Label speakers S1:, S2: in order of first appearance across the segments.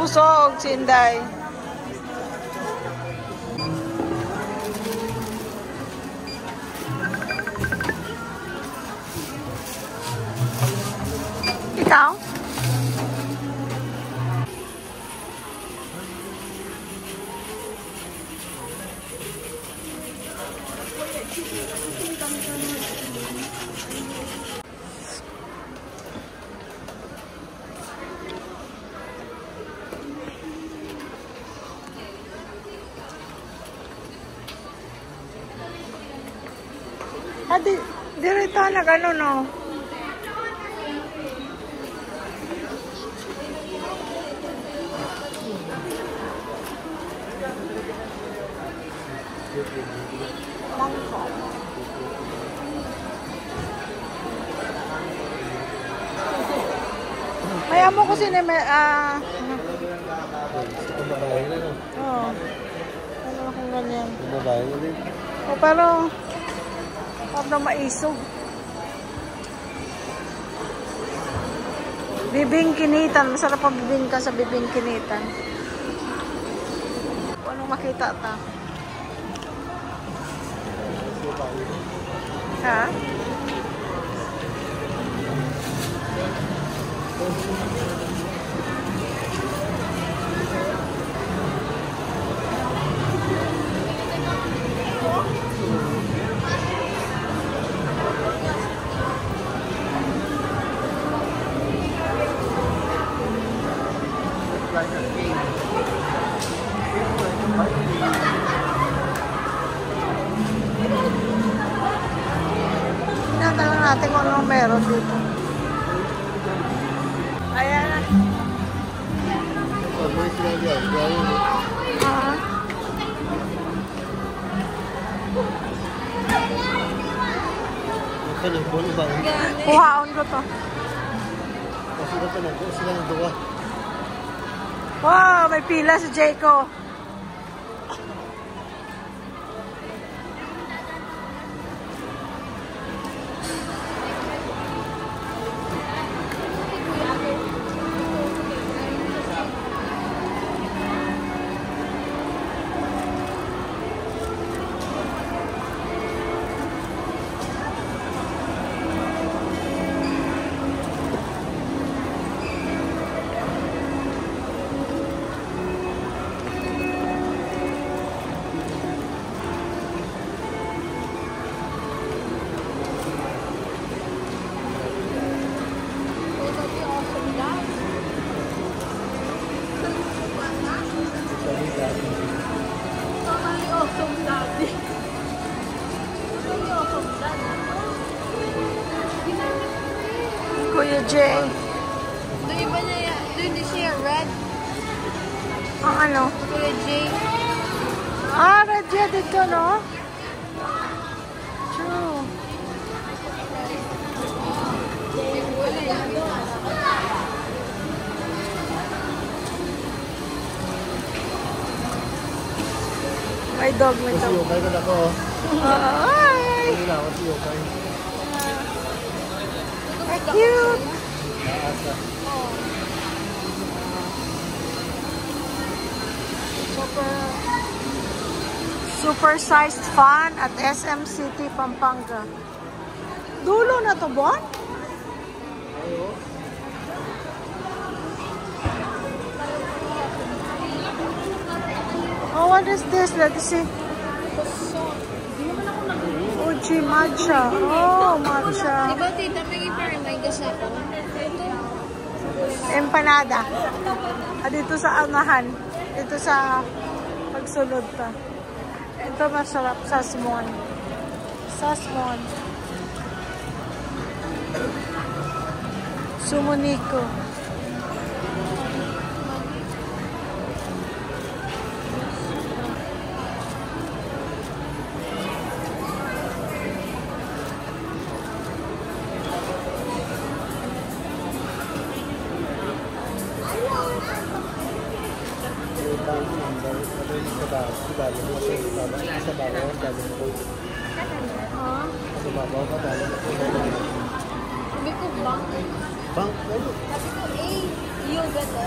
S1: busog, Sinday. Ikaw? Dirito nag-ano, no? May amo ko sini may oh. Ano kung ganyan? O pero parang maisog. Bibing kinitan. Masarap ang bibing ka sa bibing kinitan. Anong makita ta? Ha? Tinatanong natin kung anong meron dito. Ayan na. Kuhaon ko to. Wow, may pila si Jayco. Kuya Jay.
S2: Doon iba na yan. Doon di siya red.
S1: Ang ano?
S2: Kuya Jay.
S1: Ah, red yan dito, no? True. May dog, may dog.
S3: Yokay ka na ko.
S1: Ay!
S3: Hindi na ako si Yokay.
S1: Cute! Super sized fun at SM City, Pampanga. Dulo na to, Bon? Oh, what is this? Let's see. Uji matcha. Oh, matcha.
S2: Diba, tita, may iparimay gas ako.
S1: Empanada. Dito sa anahan. Dito sa pagsulod pa. Ito masarap. Sasmon. Sasmon. Sumuniko.
S2: Sabi ko, bang?
S3: Bang?
S2: Sabi ko, yoga to.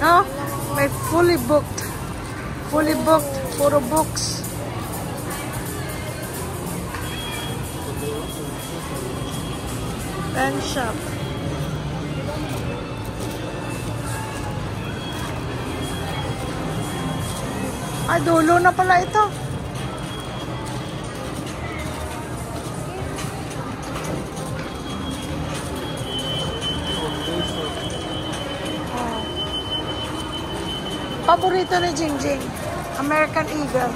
S1: Oh, may fully booked. Fully booked. Puro books. Pen shop. Ay, dulo na pala ito. Paborito ni Jingjing. American Eagle.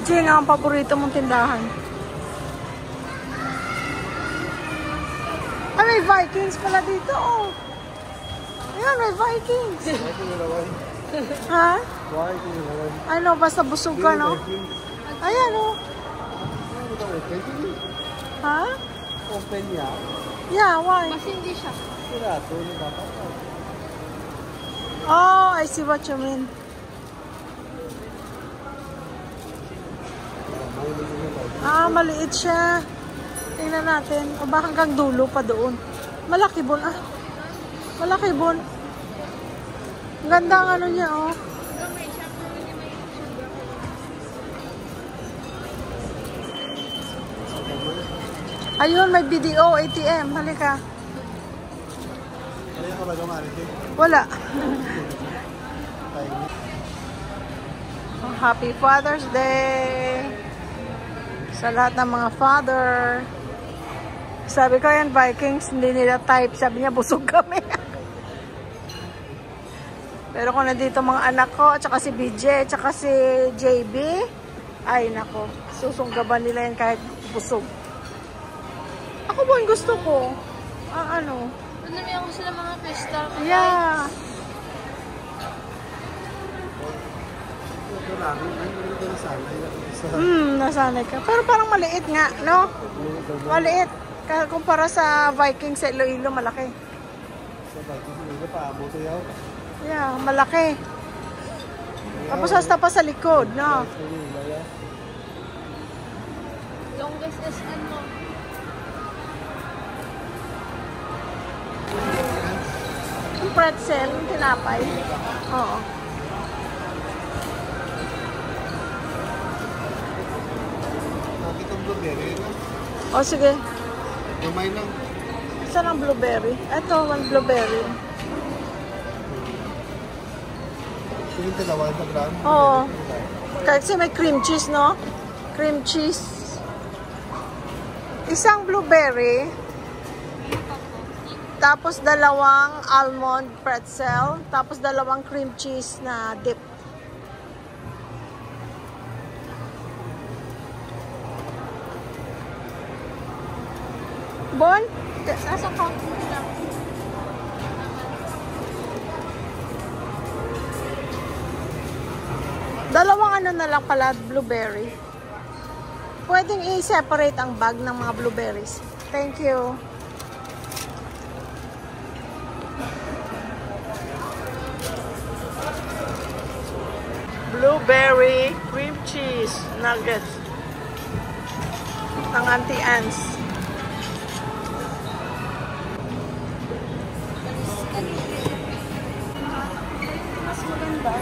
S1: Jing, ang paborito mong tindahan. Ay, may Vikings pala dito, oh. Ayan, may Vikings. Ha? Ano, basta busog ka, no? Ayan, oh. Ha?
S3: Open niya.
S1: Yeah, why?
S2: Kasi hindi siya.
S3: Sirato ni Papa.
S1: Oh, I see what you mean. Ah, maliit siya. Tingnan natin. O ba hanggang dulo pa doon. Malaki bon, ah. Malaki bon. Ang ganda ang ano niya, oh. Ayun, may BDO, ATM. Halika. Wala. Happy Father's Day sa lahat ng mga father. Sabi ko yan, Vikings, hindi nila type. Sabi niya, busog kami. Pero kung nandito mga anak ko, at saka si BJ, at saka si JB, ay nako, susunggaban nila yan kahit busog. Ako po yung gusto ko. Ano?
S2: Madami ako sila mga crystal.
S1: Yeah. Nasanay ka. Pero parang maliit nga, no? Maliit. Kumpara sa Vikings sa Iloilo, malaki.
S3: Sa Vikings, hindi pa abuto yaw.
S1: Yeah, malaki. Tapos hasta pa sa likod, no?
S2: Longest is ano?
S1: Yung pretzel, yung tinapay. Oo.
S3: Nakita ang blueberry.
S1: O, sige.
S3: Gamay lang.
S1: Saan ang blueberry? Ito, one blueberry.
S3: Yung dalawa sa brand.
S1: Oo. Kasi may cream cheese, no? Cream cheese. Isang blueberry. Tapos dalawang almond pretzel. Tapos dalawang cream cheese na dip. Bon?
S2: Nasa counter lang.
S1: Dalawang ano na lang pala, blueberry. Pwedeng i-separate ang bag ng mga blueberries. Thank you. Blueberry cream cheese nuggets ng Auntie Anne's. Mas maganda.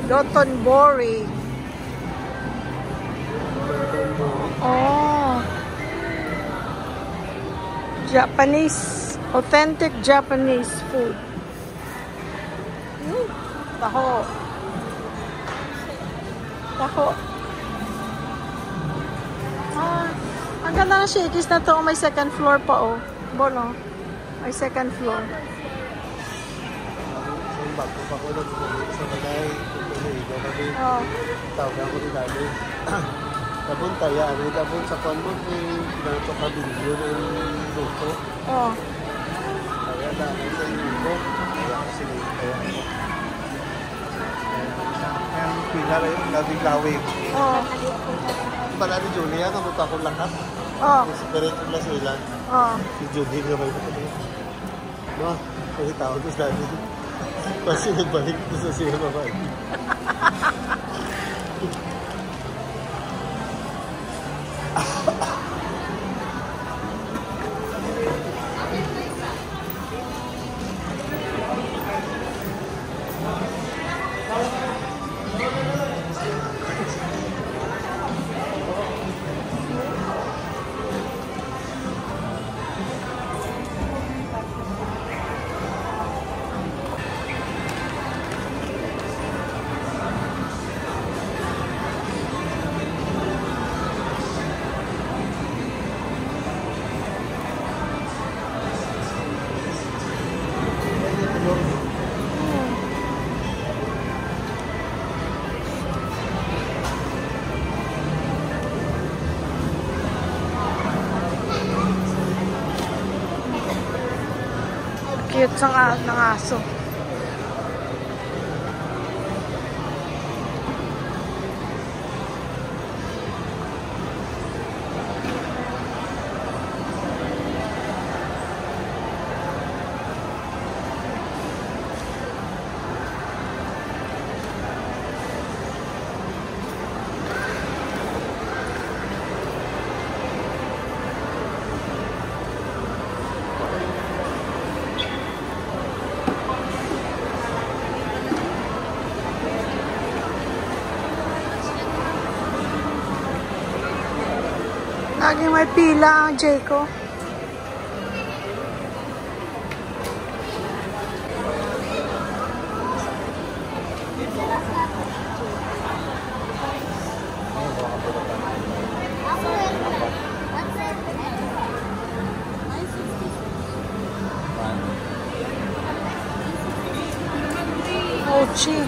S1: Dotonbori. Oh. Japanese. Authentic Japanese food. Taho. Taho. Ah, ang ganda ng Shakey's na to. May second floor pa, oh. Bono. May second floor.
S3: Ang bago pa ko lang sa bagay.
S1: Oh.
S3: Tawag ako ni Dali. Tapon tayo, tapon sa konmo ginato ka video ng luto.
S1: Oh.
S3: Kaya dahil sa luto, kaya ako sinigit kaya ako. Kaya pila na yun, labing lawig.
S1: Oh.
S3: Pala ni Julia, kamuta akong lakat.
S1: Oh.
S3: Spirit na sila.
S1: Oh.
S3: Si Julie nga may ito. No, kasi tao ko sa dati. Kasi nagbalik ko sa siya babae.
S1: Cute ng aso. Laging may pila ang Jayco. Mochi.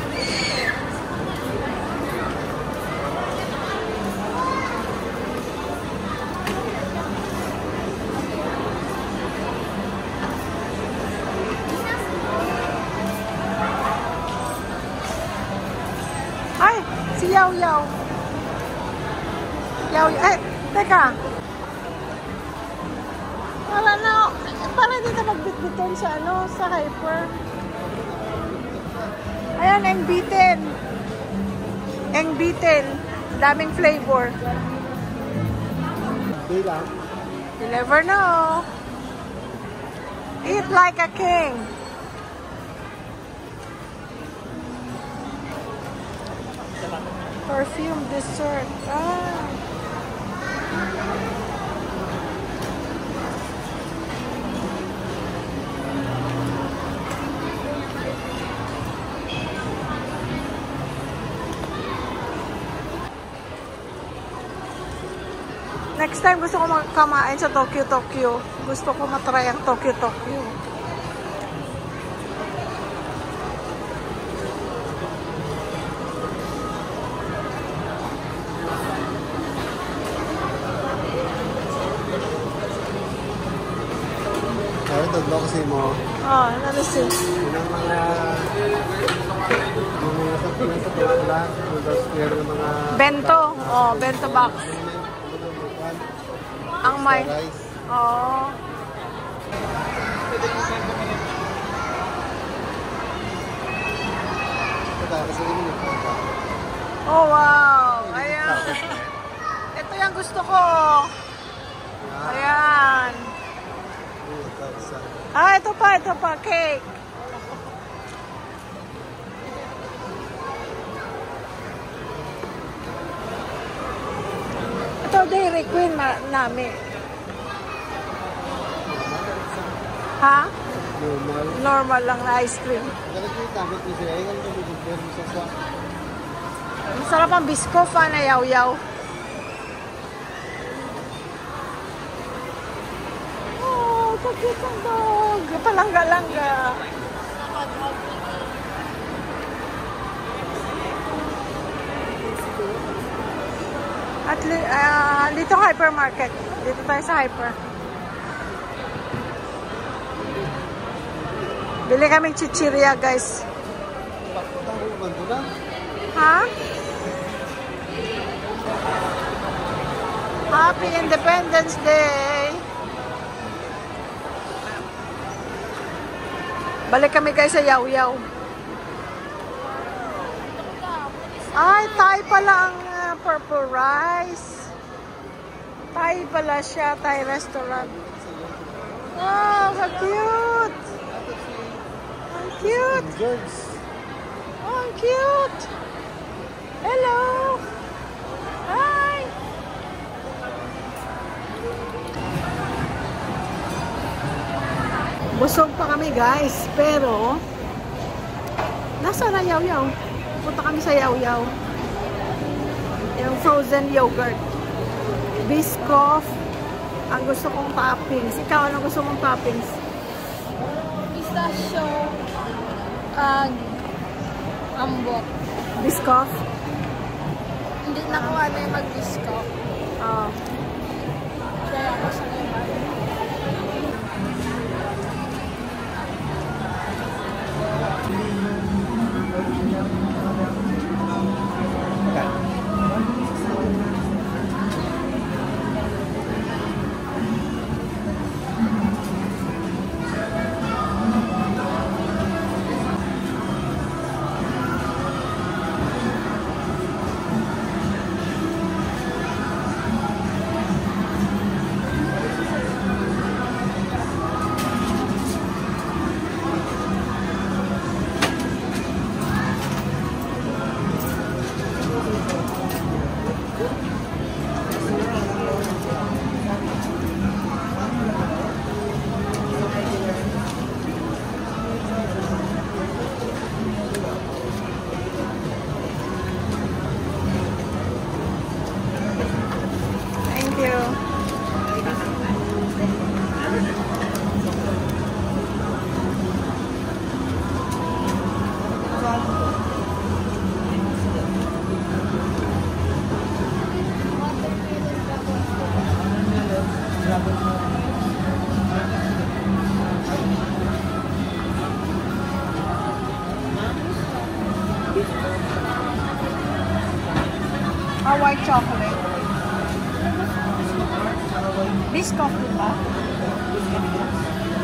S1: Ay, si Yao Yao. Yao, eh, teka. Wala na, parang dito magbitbiton sa ano, sa Hyper. Ayan, Engbitin. Engbitin. Daming flavor.
S3: Hindi lang.
S1: You never know. Eat like a king. Perfume dessert. Ah. Next time gusto ko makamain sa Tokyo Tokyo. Gusto ko matry ang Tokyo Tokyo.
S3: Kaya taglo kasi mo.
S1: Oh, ano si?
S3: Yun ang mga sa pula, noodles square ng mga
S1: Bento. Oh, bento box. Ang may.
S3: rice.
S1: Oh.
S3: Kasi yun yung pagka.
S1: Oh, wow. Ayan. Ito yung gusto ko. Ayan. Ah, ito pa. Cake. Ito, Dairy Queen namin. Ha?
S3: Normal.
S1: Normal lang na ice cream.
S3: Ganun yung gamit mo siya. Ganun yung bibigyan mo sa
S1: Masarap ang biskof, na yaw-yaw. Oh, so cute ang dog. Palangga-langga. At dito hypermarket. Dito tayo sa hyper. Bili kaming chichirya, guys.
S3: Tahu man doon na.
S1: Ha? Happy Independence Day! Balik kami guys sa Yaw-Yaw. Ay, Thai pala ang purple rice. Thai pala siya, Thai restaurant. Oh, how cute! Ang cute! Oh, ang cute! Hello! Hi! Busog pa kami guys, pero nasa na Yaw-Yaw? Punta kami sa Yaw-Yaw. Yung frozen yogurt. Biscoff. Ang gusto kong toppings. Ikaw, anong gusto mong toppings?
S2: Pistachio. Ambot.
S1: Biscoff?
S2: Hindi nakuha na yung mag-discount.
S1: Oh.
S2: Kaya ako sa naman.
S1: White chocolate. Biscoff, diba?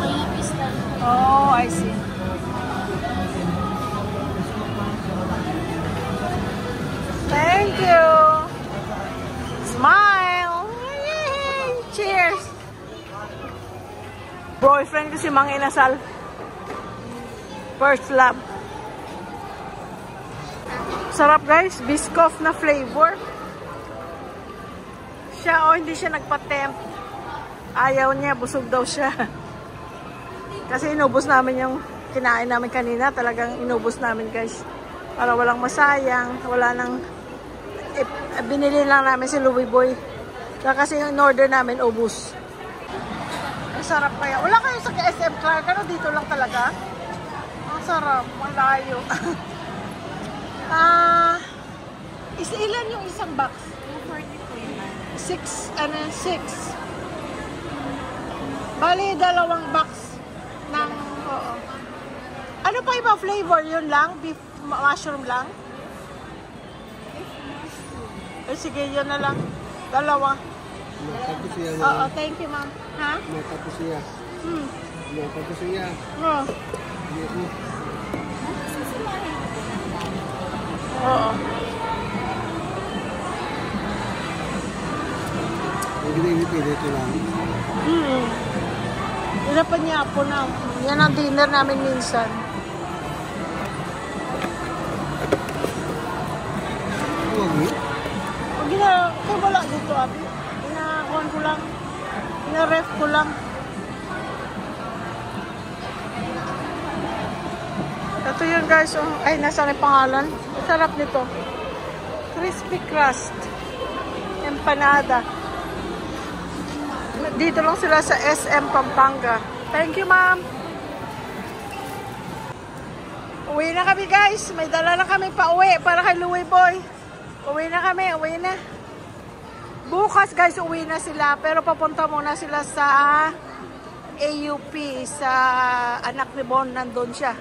S2: May pistachio.
S1: Oh, I see. Thank you. Smile. Yay! Cheers. Boyfriend ko si Mang Inasal. First love. Sarap guys, Biscoff na flavor. Siya, oh, hindi siya nagpa-tempt. Ayaw niya, busog daw siya. Kasi inubos namin yung kinain namin kanina. Talagang inubos namin guys. Para walang masayang. Wala nang... binili lang namin si Louie Boy. Kasi yung order namin, ubos. Ang sarap kaya. Wala kayo sa SM Clark. Ano, dito lang talaga? Ang sarap. Malayo. Ilan yung isang box? 6. Bali, 2 box ng, oo. Ano pa iba flavor? Yun lang? Beef mushroom lang? Eh, sige, yun na lang. 2.
S3: Tapos siya na.
S1: Oo, thank you, ma'am. Ha?
S3: Tapos siya. Tapos siya.
S1: Oo. Oo.
S3: Dito lang.
S1: Hirapan niya po na. Yan ang dinner namin minsan. Kaya wala dito, abi. Pinakuhan ko lang. Pinaref ko lang. Ito yun guys. Oh. Ay, nasa yung pangalan. Sarap nito. Crispy crust. Empanada. Dito lang sila sa SM Pampanga. Thank you, ma'am. Uwi na kami, guys. May dala na kami pa uwi para kay Louie Boy. Uwi na kami. Uwi na. Bukas, guys, uwi na sila. Pero papunta muna sila sa AUP. Sa anak ni Bon. Nandun siya.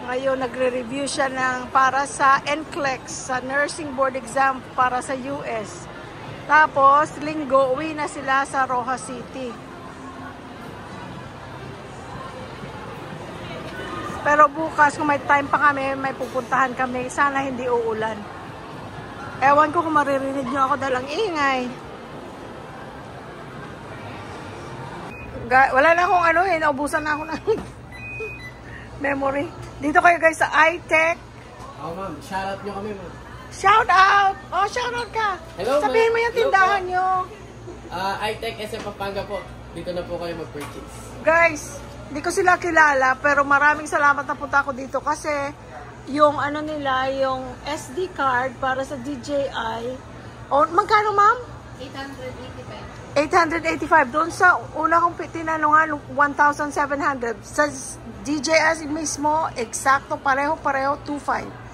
S1: Ngayon, nagre-review siya para sa NCLEX. Sa nursing board exam para sa US. Tapos, linggo, uwi na sila sa Rojas City. Pero bukas, kung may time pa kami, may pupuntahan kami. Sana hindi uulan. Ewan ko kung maririnig nyo ako dahil ang ingay. Wala na akong ano, naubusan na ako ng memory. Dito kayo guys sa iTech.
S4: Oh ma'am, shoutout nyo kami ma'am.
S1: Shout out! Oh, shout out ka!
S4: Hello,
S1: sabihin mo yung tindahan nyo.
S4: iTech SM Pampanga po. Dito na po kayo mag-purchase.
S1: Guys, hindi ko sila kilala pero maraming salamat na punta ako dito kasi yung ano nila, yung SD card para sa DJI. Oh, magkano ma'am? 885. Doon sa una kong tinanungan, 1,700. Sa DJI mismo, eksakto, pareho-pareho, 2,500.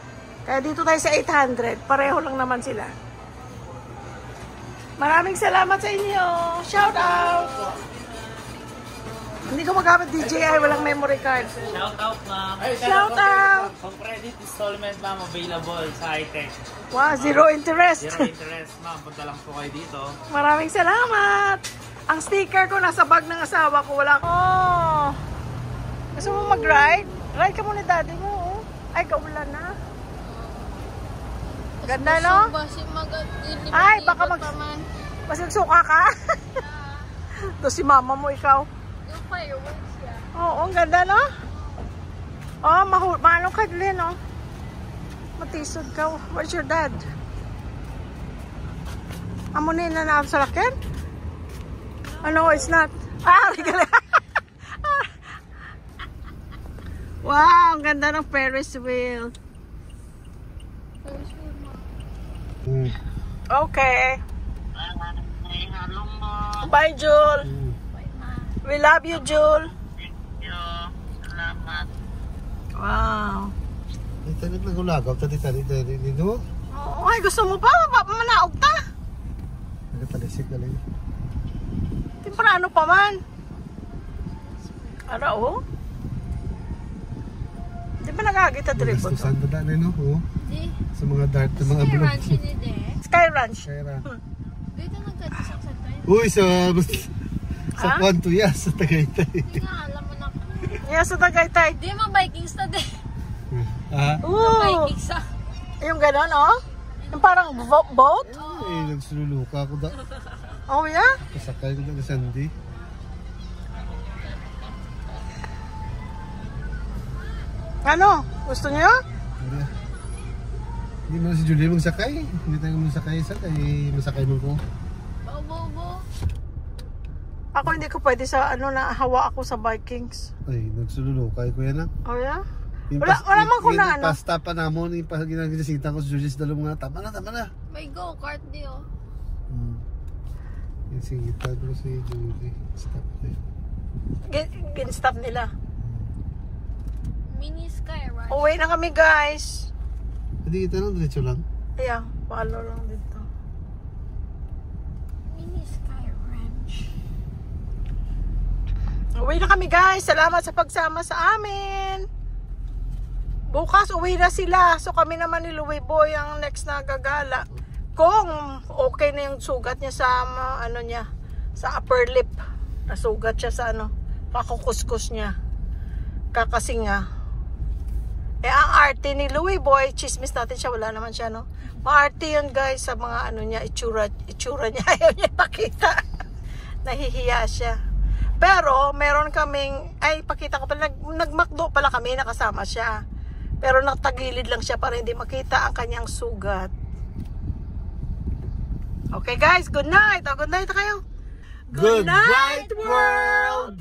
S1: Kaya dito tayo sa 800. Pareho lang naman sila. Maraming salamat sa inyo. Shout out! Hindi ko magamit DJI, walang memory card.
S5: Shout out, ma'am.
S1: Shout out!
S5: Kung credit installment, ma'am, available sa iTech.
S1: Wow, zero interest.
S5: Zero interest, ma'am. Punta lang po kayo dito.
S1: Maraming salamat. Ang sticker ko nasa bag ng asawa ko. Wala ko. Oh. Gusto mo mag-ride? Ride ka muna daddy mo. Oh. Ay, kaulan na. Ganda, no? Ay, baka magsuka ka. Ito si mama mo, ikaw.
S2: Yung fireworks yan.
S1: Oo, ang ganda, no? Oh, maano ka din, no? Matisod ka. Where's your dad? Amunin na na sa lakin? Oh, no, it's not. Ah, regala. Wow, ang ganda ng Ferris wheel. Okay. Bye, Jul. We love you, Jul. Wow.
S3: Ito nagulagaw tadi dito.
S1: Oh, ay, gusto mo pa? Manaog ta.
S3: Nagtalisik na lang.
S1: Temprano pa man. Ara, oh. Di ba nagagita trip?
S3: Saan ba na, no? Oh.
S2: Di.
S3: Sa mga dart, sa mga
S2: Sky
S3: blue.
S2: Ranch yun eh.
S1: Sky Ranch.
S3: Kaya
S2: Dito nagkadisang sa tayo.
S3: uy, sa Kwanto, yes, sa Tagaytay.
S2: Hindi nga, alam mo na.
S1: Yeah, sa Tagaytay.
S2: Di, ma-bikings na din.
S1: Ooh.
S2: Bikings na.
S1: Yung gano'n, oh? Yung parang boat?
S3: Ay, nagsululuka ako da.
S1: Oh, yeah?
S3: Kasakay ko na sa Sandy.
S1: Ano? Gusto niyo?
S3: Hindi. Hindi mo na si Julie magsakay. Hindi tayo magsakay masakay mo ko.
S2: Bobo.
S1: Ako hindi ko pwede sa ano na hawa ako sa Vikings.
S3: Ay, nagsululuka ko yan.
S1: Oh, yeah? Wala man ko na ano.
S3: Pasta pa namon, yung ginasita ko sa Julie sa dalawang mga, tama na.
S2: May go-kart di oh.
S3: Yung singita ko si Julie. Stop there.
S1: Gin-stop nila.
S2: Mini Sky Ranch.
S1: Uwi na kami, guys.
S3: Hindi kita lang, diretso lang.
S1: Ayan, palo lang dito.
S2: Mini Sky Ranch.
S1: Uwi na kami, guys. Salamat sa pagsama sa amin. Bukas uwi na sila. So kami naman ni Louie Boy ang next na gagala. Kung okay na yung sugat niya sa ano niya, sa upper lip. Nasugat siya sa ano, kakukuskus niya. Kakasinga. Eh ang arte ni Louie Boy, chismis natin siya, wala naman siya, no? Maarte yun, guys, sa mga ano niya, itsura niya, ayaw niya pakita. Nahihiya siya. Pero meron kaming, ay pakita ko pala, nagmakdo pala kami, nakasama siya. Pero nakatagilid lang siya para hindi makita ang kanyang sugat. Okay guys, good night. Good night kayo.
S3: Good night, world!